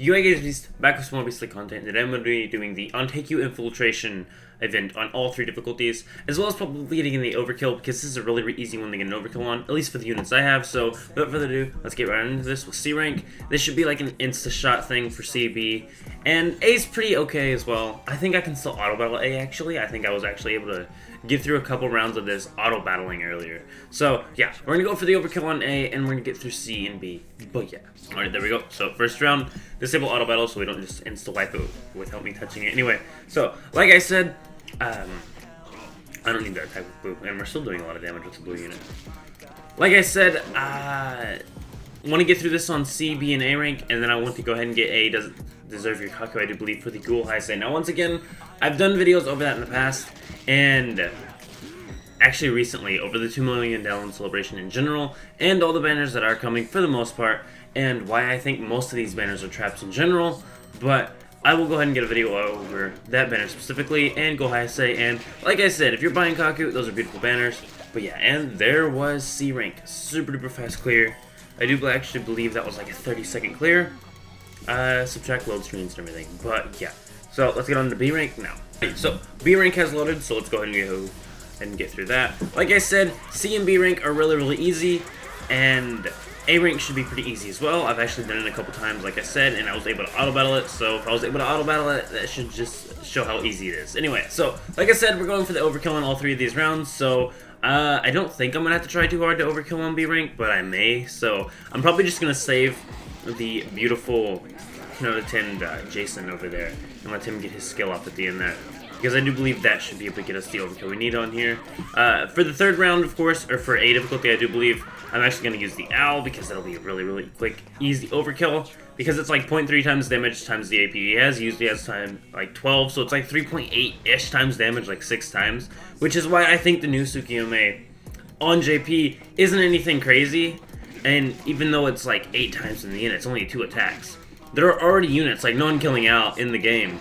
You guys, back with some more Beastly content. Today I'm going to be doing the On Take You Infiltration event on all 3 difficulties, as well as probably getting in the overkill, because this is a really easy one to get an overkill on, at least for the units I have. So without further ado, let's get right into this with C rank. This should be like an insta-shot thing for CB, and A's pretty okay as well. I think I can still auto-battle A actually. I think I was actually able to get through a couple rounds of this auto-battling earlier. So yeah, we're going to go for the overkill on A, and we're going to get through C and B. But yeah. Alright, there we go. So first round, disable auto-battle so we don't just insta-wipe it without me touching it. Anyway, so like I said, I don't need that attack with blue, and we're still doing a lot of damage with the blue unit. Like I said, want to get through this on C, B, and A rank, and then I want to go ahead and get A. Doesn't deserve your Kaku, I do believe, for the Ghoul Re. Now, once again, I've done videos over that in the past, and actually recently, over the 2 million download celebration in general, and all the banners that are coming for the most part, and why I think most of these banners are traps in general, but I will go ahead and get a video over that banner specifically, and Ghoul Re, and like I said, if you're buying Kaku, those are beautiful banners. But yeah, and there was C rank, super duper fast clear. I do actually believe that was like a 30-second clear. Subtract load screens and everything, but yeah. So let's get on to B rank now. Right, so B rank has loaded, so let's go ahead and get through that. Like I said, C and B rank are really easy, and A rank should be pretty easy as well. I've actually done it a couple times, like I said, and I was able to auto-battle it, so if I was able to auto-battle it, that should just show how easy it is. Anyway, so, like I said, we're going for the overkill on all 3 of these rounds, so I don't think I'm going to have to try too hard to overkill on B rank, but I may, so I'm probably just going to save the beautiful Knowlton Jason over there and let him get his skill off at the end there, because I do believe that should be able to get us the overkill we need on here. For the 3rd round, of course, or for A difficulty, I do believe I'm actually going to use the owl, because that'll be a really quick, easy overkill, because it's like 0.3 times damage times the AP he has. Usually has time like 12, so it's like 3.8-ish times damage, like 6 times, which is why I think the new Tsukiyome on JP isn't anything crazy, and even though it's like 8 times in the end, it's only 2 attacks. There are already units like non-killing out in the game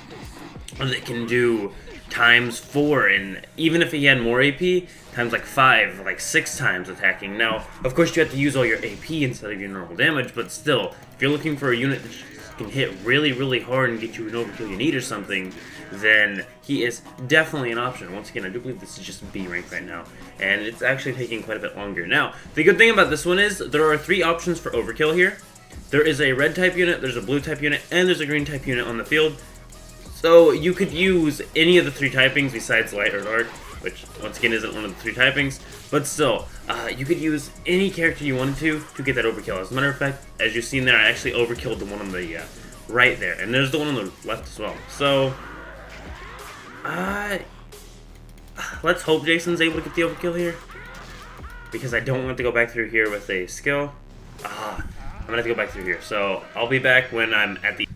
that can do times 4, and even if he had more AP, times like 5, like 6 times attacking. Now, of course, you have to use all your AP instead of your normal damage, but still, if you're looking for a unit that can hit really hard and get you an overkill you need or something, then he is definitely an option. Once again, I do believe this is just B rank right now, and it's actually taking quite a bit longer. Now, the good thing about this one is there are 3 options for overkill here. There is a red type unit, there's a blue type unit, and there's a green type unit on the field. So you could use any of the 3 typings besides light or dark, which once again isn't one of the 3 typings, but still, you could use any character you wanted to get that overkill. As a matter of fact, as you've seen there, I actually overkilled the one on the right there, and there's the one on the left as well. So, let's hope Jason's able to get the overkill here, because I don't want to go back through here with a skill. I'm gonna have to go back through here, so I'll be back when I'm at the...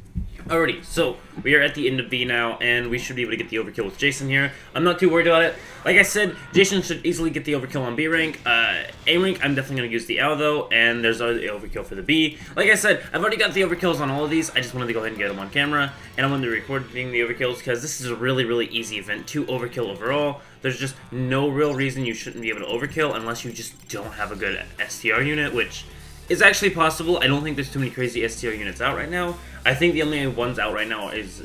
Alrighty, so we are at the end of B now, and we should be able to get the overkill with Jason here. I'm not too worried about it. Like I said, Jason should easily get the overkill on B rank. A rank, I'm definitely going to use the L though, and there's the overkill for the B. Like I said, I've already got the overkills on all of these. I just wanted to go ahead and get them on camera, and I wanted to record the overkills because this is a really easy event to overkill overall. There's just no real reason you shouldn't be able to overkill unless you just don't have a good STR unit, which is actually possible. I don't think there's too many crazy STR units out right now. I think the only ones out right now is...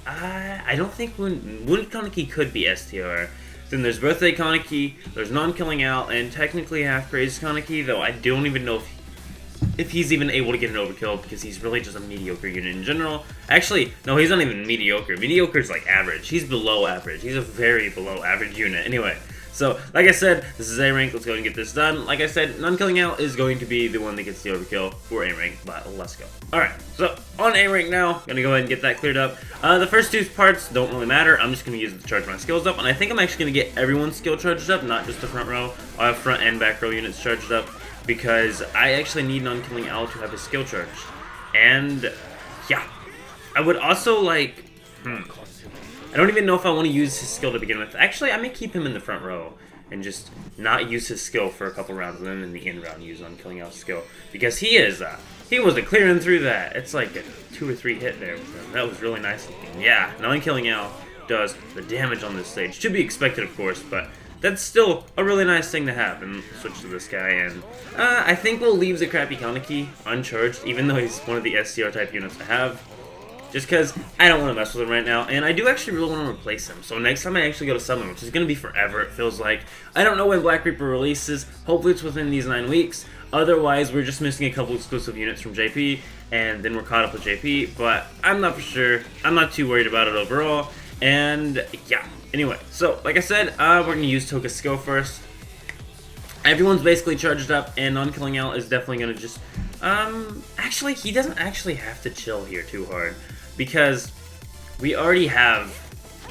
I don't think Wound Kaneki could be STR. Then there's Birthday Kaneki, there's Non-Killing Out, and technically Half Crazed Kaneki, though I don't even know if he's even able to get an overkill, because he's really just a mediocre unit in general. Actually, no, he's not even mediocre. Mediocre is like average. He's below average. He's a very below average unit. Anyway, so, like I said, this is A rank. Let's go and get this done. Like I said, non-killing out is going to be the one that gets the overkill for A rank, but let's go. Alright, so on A rank now, gonna go ahead and get that cleared up. The first 2 parts don't really matter. I'm just gonna use it to charge my skills up, and I think I'm actually gonna get everyone's skill charged up, not just the front row. I have front and back row units charged up, because I actually need non-killing out to have his skill charged. And, yeah. I would also, like... I don't even know if I want to use his skill to begin with. Actually, I may keep him in the front row and just not use his skill for a couple rounds, and then in the end round use on killing out skill, because he was clearing through that. It's like a 2 or 3 hit there with him. That was really nice looking. Yeah, non-killing out does the damage on this stage. To be expected, of course, but that's still a really nice thing to have. And switch to this guy, and I think we'll leave the crappy Kaneki uncharged, even though he's one of the STR type units I have. Just because I don't want to mess with him right now, and I do actually really want to replace him. So next time I actually go to summon, which is going to be forever, it feels like. I don't know when Black Reaper releases. Hopefully it's within these 9 weeks. Otherwise, we're just missing a couple exclusive units from JP, and then we're caught up with JP. But I'm not for sure. I'm not too worried about it overall. And yeah, anyway. So, like I said, we're going to use Toka's skill first. Everyone's basically charged up, and non-killing Al is definitely going to just... actually, he doesn't actually have to chill here too hard. Because we already have,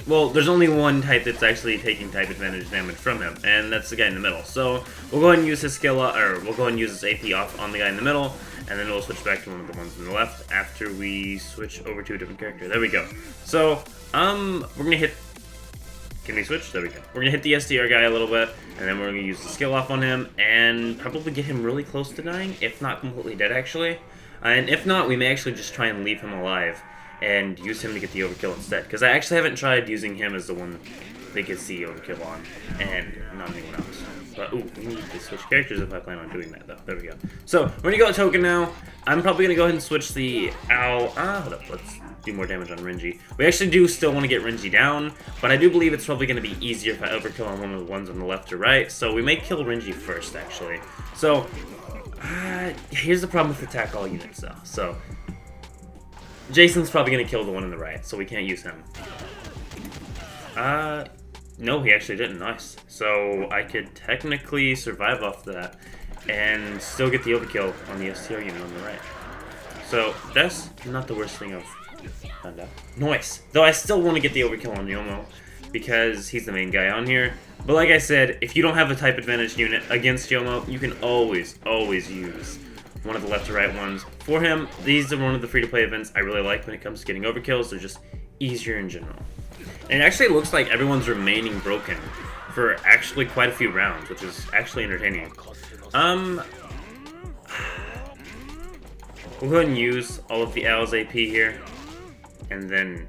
well, there's only one type that's actually taking type advantage damage from him, and that's the guy in the middle. So we'll go ahead and use his skill, or we'll go ahead and use his AP off on the guy in the middle, and then we'll switch back to one of the ones on the left after we switch over to a different character. There we go. So, we're gonna hit, can we switch? There we go. We're gonna hit the SDR guy a little bit, and then we're gonna use the skill off on him, and probably get him really close to dying, if not completely dead actually. And if not, we may actually just try and leave him alive and use him to get the overkill instead. Because I actually haven't tried using him as the one they could see overkill on, and not anyone else. But, ooh, we need to switch characters if I plan on doing that, though. There we go. So, we're going to go with Token now. I'm probably going to go ahead and switch the Owl. Hold up, let's do more damage on Renji. We actually do still want to get Renji down, but I do believe it's probably going to be easier if I overkill on one of the ones on the left or right. So, we may kill Renji first, actually. So, here's the problem with attack all units, though. So, Jason's probably going to kill the one on the right, so we can't use him. No, he actually didn't. Nice. So I could technically survive off that and still get the overkill on the STR unit on the right. So that's not the worst thing I've found out. Nice. Though I still want to get the overkill on Yomo because he's the main guy on here. But like I said, if you don't have a type advantage unit against Yomo, you can always use one of the left to right ones. For him, these are one of the free-to-play events I really like when it comes to getting overkills. They're just easier in general. And it actually looks like everyone's remaining broken for actually quite a few rounds, which is actually entertaining. We'll go ahead and use all of the Al's AP here. And then,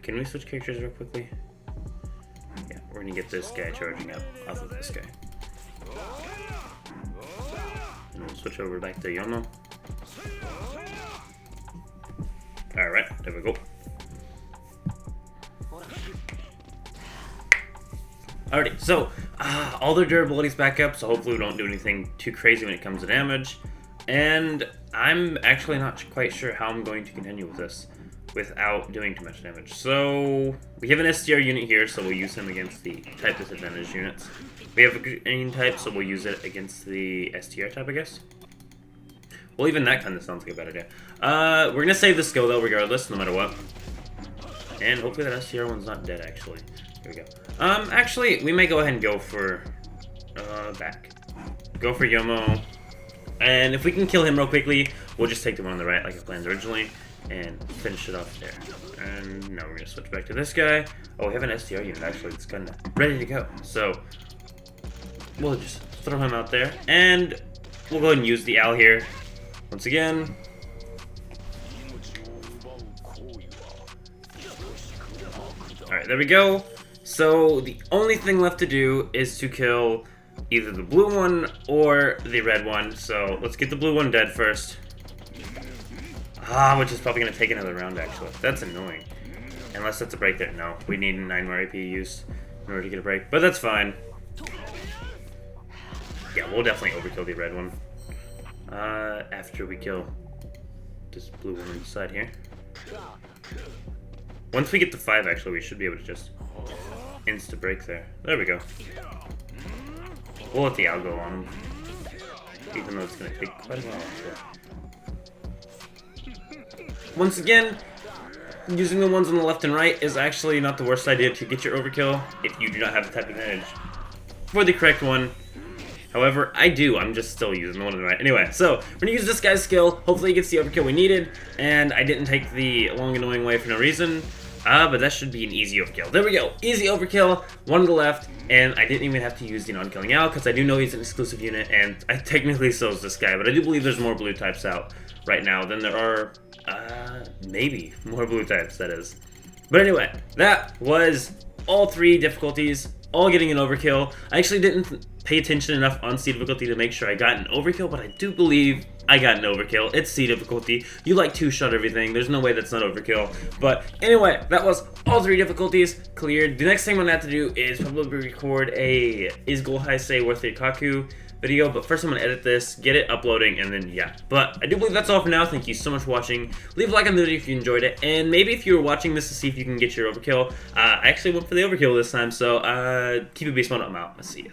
can we switch characters real quickly? Yeah, we're gonna get this guy charging up off of this guy. And we'll switch over back to Yomo. Alright, there we go. Alrighty, so all their durability's back up, so hopefully we don't do anything too crazy when it comes to damage. And I'm actually not quite sure how I'm going to continue with this without doing too much damage. So we have an STR unit here, so we'll use him against the type disadvantage units. We have a green type, so we'll use it against the STR type, I guess. Well, even that kind of sounds like a bad idea. We're gonna save the skill though, regardless, no matter what. And hopefully that STR one's not dead, actually. Here we go. Actually, we may go ahead and go for, back. Go for Yomo. And if we can kill him real quickly, we'll just take the one on the right like I planned originally and finish it off there. And now we're gonna switch back to this guy. Oh, we have an STR unit, actually, that's kind of ready to go. So, we'll just throw him out there. And we'll go ahead and use the Al here. Once again. Alright, there we go. So the only thing left to do is to kill either the blue one or the red one. So let's get the blue one dead first. Which is probably going to take another round, actually. That's annoying. Unless that's a break there. No, we need 9 more AP use in order to get a break. But that's fine. Yeah, we'll definitely overkill the red one. After we kill this blue one on the side here. Once we get to 5, actually, we should be able to just insta-break there. There we go. We'll let the Al go on him. Even though it's going to take quite a while. Once again, using the ones on the left and right is actually not the worst idea to get your overkill if you do not have the type advantage for the correct one. However, I do. I'm just still using the one on the right. Anyway, so we're going to use this guy's skill. Hopefully he gets the overkill we needed. And I didn't take the long annoying way for no reason. But that should be an easy overkill. There we go. Easy overkill. One on the left. And I didn't even have to use the non-killing Al because I do know he's an exclusive unit. And I technically so is this guy. But I do believe there's more blue types out right now than there are, maybe more blue types, that is. But anyway, that was all 3 difficulties. all getting an overkill. I actually didn't pay attention enough on C difficulty to make sure I got an overkill, but I do believe I got an overkill. It's C difficulty. You like two-shot everything. There's no way that's not overkill. But anyway, that was all 3 difficulties cleared. The next thing I'm going to have to do is probably record a Is Ghoul Re Worth the Kaku video, but first I'm going to edit this, get it uploading, and then yeah. But I do believe that's all for now. Thank you so much for watching. Leave a like on the video if you enjoyed it, and maybe if you were watching this to see if you can get your overkill. I actually went for the overkill this time, so keep it beast mode. I'm out. I'll see you.